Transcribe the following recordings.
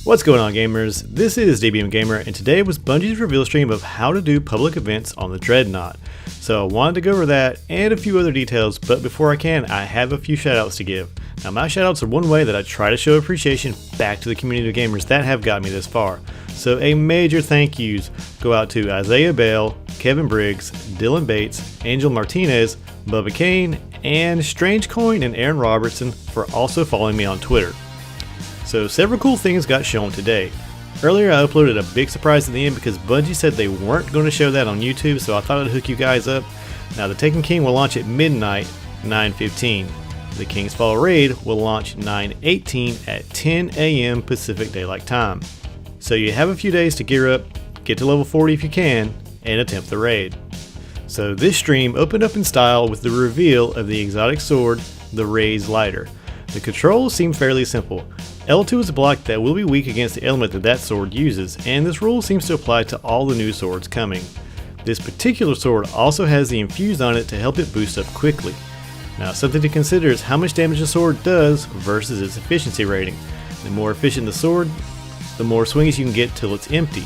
What's going on, gamers? This is DBMgamer, and today was Bungie's reveal stream of how to do public events on the Dreadnought. So I wanted to go over that and a few other details, but before I can, I have a few shoutouts to give. Now my shoutouts are one way that I try to show appreciation back to the community of gamers that have got me this far. So a major thank yous go out to Isaiah Bale, Kevin Briggs, Dylan Bates, Angel Martinez, Bubba Kane, and Strange Coin and Aaron Robertson for also following me on Twitter. So several cool things got shown today. Earlier I uploaded a big surprise at the end because Bungie said they weren't going to show that on YouTube, so I thought I'd hook you guys up. Now the Taken King will launch at midnight, 9:15. The King's Fall Raid will launch 9:18 at 10 a.m. Pacific Daylight Time. So you have a few days to gear up, get to level 40 if you can, and attempt the raid. So this stream opened up in style with the reveal of the exotic sword, the Raze-Lighter. The controls seem fairly simple. L2 is a block that will be weak against the element that sword uses, and this rule seems to apply to all the new swords coming. This particular sword also has the infused on it to help it boost up quickly. Now something to consider is how much damage the sword does versus its efficiency rating. The more efficient the sword, the more swings you can get till it's empty.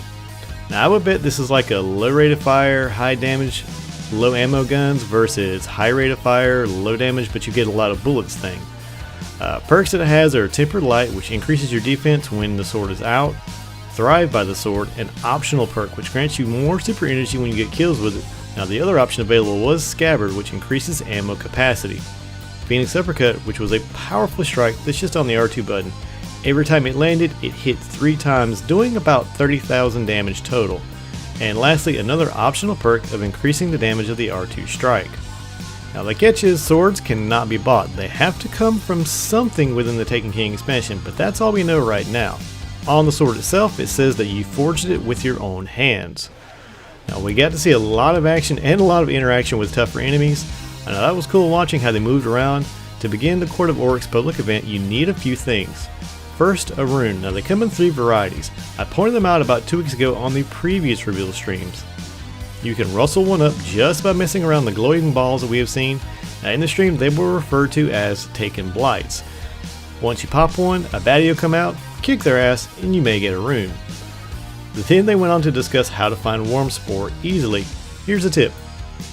Now I would bet this is like a low rate of fire, high damage, low ammo guns versus high rate of fire, low damage but you get a lot of bullets thing. Perks that it has are Tempered Light, which increases your defense when the sword is out, Thrive by the sword, an optional perk which grants you more super energy when you get kills with it. Now the other option available was Scabbard, which increases ammo capacity. Phoenix Uppercut, which was a powerful strike that's just on the R2 button. Every time it landed, it hit 3 times, doing about 30,000 damage total. And lastly, another optional perk of increasing the damage of the R2 strike. Now the catch is, swords cannot be bought. They have to come from something within the Taken King expansion, but that's all we know right now. On the sword itself, it says that you forged it with your own hands. Now we got to see a lot of action and a lot of interaction with tougher enemies. Now that was cool watching how they moved around. To begin the Court of Oryx public event, you need a few things. First, a rune. Now they come in 3 varieties. I pointed them out about 2 weeks ago on the previous reveal streams. You can rustle one up just by messing around the glowing balls that we have seen. Now in the stream they were referred to as Taken Blights. Once you pop one, a baddie will come out, kick their ass, and you may get a rune. Then they went on to discuss how to find Worm Spore easily. Here's a tip: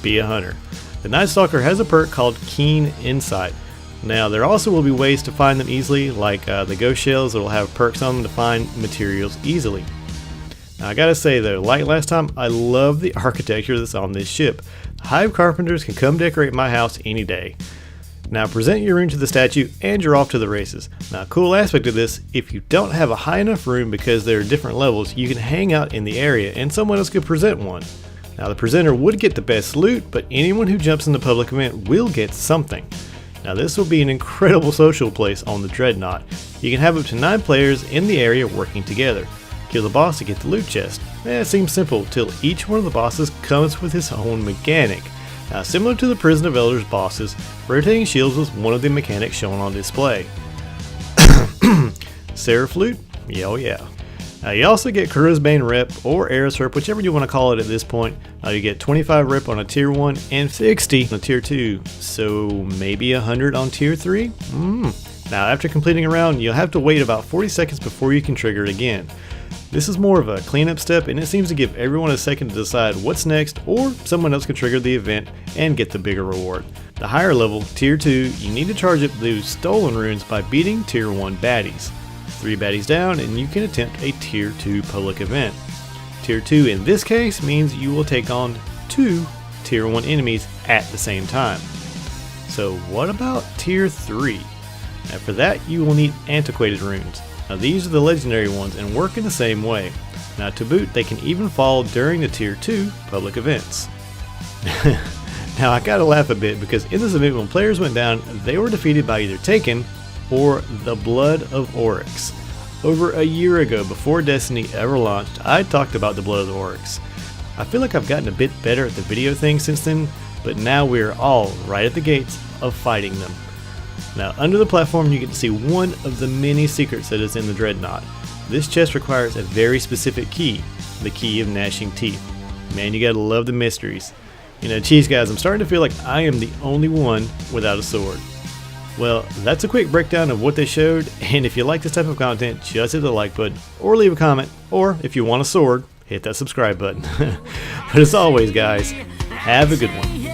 be a hunter. The Night Stalker has a perk called Keen Insight. Now there also will be ways to find them easily, like the ghost shells that will have perks on them to find materials easily. Now I gotta say though, like last time, I love the architecture that's on this ship. Hive carpenters can come decorate my house any day. Now present your rune to the statue and you're off to the races. Now a cool aspect of this, if you don't have a high enough rune because there are different levels, you can hang out in the area and someone else could present one. Now the presenter would get the best loot, but anyone who jumps in the public event will get something. Now this will be an incredible social place on the Dreadnought. You can have up to 9 players in the area working together. Kill the boss to get the loot chest. It seems simple till each one of the bosses comes with his own mechanic. Now similar to the Prison of Elders bosses, rotating shields was one of the mechanics shown on display. Seraph loot? Yeah, oh yeah. You also get Bane rep or Eris rep, whichever you want to call it at this point. You get 25 rep on a tier 1 and 60 on a tier 2, so maybe 100 on tier 3? Now after completing a round, you'll have to wait about 40 seconds before you can trigger it again. This is more of a cleanup step, and it seems to give everyone a second to decide what's next, or someone else can trigger the event and get the bigger reward. The higher level, tier 2, you need to charge up those stolen runes by beating tier 1 baddies. 3 baddies down and you can attempt a tier 2 public event. Tier 2 in this case means you will take on 2 tier 1 enemies at the same time. So what about tier 3? Now for that you will need antiquated runes. Now these are the legendary ones and work in the same way. Now to boot, they can even fall during the tier 2 public events. Now I gotta laugh a bit because in this event when players went down, they were defeated by either Taken or the Blood of Oryx. Over a year ago, before Destiny ever launched, I talked about the Blood of Oryx. I feel like I've gotten a bit better at the video thing since then, but now we're all right at the gates of fighting them. Now under the platform you get to see one of the many secrets that is in the Dreadnought. This chest requires a very specific key, the key of gnashing teeth. Man, you gotta love the mysteries. You know, geez guys, I'm starting to feel like I am the only one without a sword. Well, that's a quick breakdown of what they showed, and if you like this type of content, just hit the like button, or leave a comment, or if you want a sword, hit that subscribe button. But as always guys, have a good one.